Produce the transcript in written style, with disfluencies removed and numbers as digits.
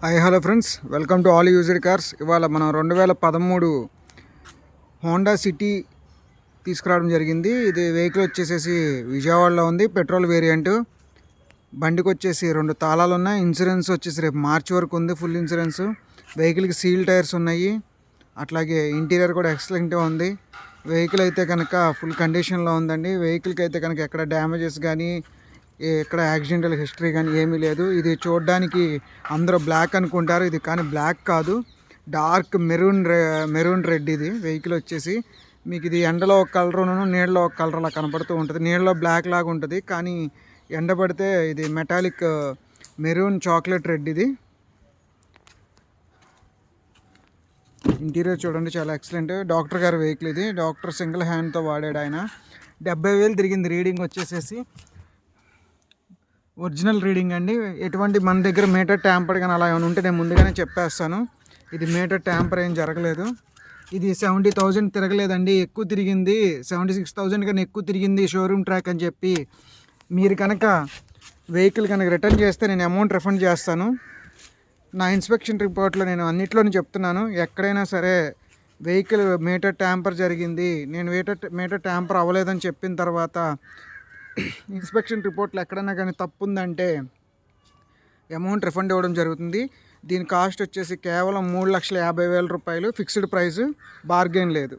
Hello friends, welcome to all used cars. ఇవాళ మనం 2013 Honda city తీసుకురావడం జరిగింది. ఇది వెహికల్ వచ్చేసేసి విజయవాడలో ఉంది. Petrol variant. బండికి వచ్చేసి 2 తాళాలు ఉన్నాయి. ఇన్సూరెన్స్ వచ్చేసి రేపు మార్చి వరకు ఉంది, ఫుల్ ఇన్సూరెన్స్. వెహికల్కి సీల్ టైర్స్ ఉన్నాయి. అట్లాగే ఇంటీరియర్ కూడా ఎక్సలెంట్గా ఉంది. వెహికల్ అయితే కనుక ఫుల్ కండిషన్లో ఉందండి. వెహికల్కి అయితే కనుక ఎక్కడ డ్యామేజెస్ కానీ ఎక్కడ యాక్సిడెంటల్ హిస్టరీ కానీ ఏమీ లేదు. ఇది చూడడానికి అందరూ బ్లాక్ అనుకుంటారు, ఇది కానీ బ్లాక్ కాదు, డార్క్ మెరూన్ రెడ్. ఇది వెహికల్ వచ్చేసి మీకు ఇది ఎండలో ఒక కలరును నీళ్ళలో ఒక కలర్ అలా కనపడుతూ ఉంటుంది. నీళ్ళలో బ్లాక్ లాగా ఉంటుంది, కానీ ఎండ పడితే ఇది మెటాలిక్ మెరూన్ చాక్లెట్ రెడ్. ఇది ఇంటీరియర్ చూడండి, చాలా ఎక్సలెంట్. డాక్టర్ గారి వెహికల్ ఇది. డాక్టర్ సింగిల్ హ్యాండ్తో వాడాడు ఆయన. 70,000 తిరిగింది రీడింగ్ వచ్చేసేసి. ఒరిజినల్ రీడింగ్ అండి. ఎటువంటి మన దగ్గర మీటర్ ట్యాంపర్ కానీ అలా ఏమైనా ఉంటే నేను ముందుగానే చెప్పేస్తాను. ఇది మీటర్ ట్యాంపర్ ఏం జరగలేదు. ఇది 70,000 తిరగలేదండి, ఎక్కువ తిరిగింది. 76,000 కన్నా ఎక్కువ తిరిగింది షోరూమ్ ట్రాక్ అని చెప్పి. మీరు కనుక వెహికల్ కనుక రిటర్న్ చేస్తే నేను అమౌంట్ రిఫండ్ చేస్తాను. నా ఇన్స్పెక్షన్ రిపోర్ట్లో నేను అన్నిట్లోనే చెప్తున్నాను, ఎక్కడైనా సరే వెహికల్ మీటర్ ట్యాంపర్ జరిగింది, నేను మీటర్ ట్యాంపర్ అవ్వలేదని చెప్పిన తర్వాత ఇన్స్పెక్షన్ రిపోర్ట్లో ఎక్కడైనా కానీ తప్పు ఉందంటే అమౌంట్ రిఫండ్ ఇవ్వడం జరుగుతుంది. దీని కాస్ట్ వచ్చేసి కేవలం 3,50,000 రూపాయలు. ఫిక్స్డ్ ప్రైస్, బార్గెన్ లేదు.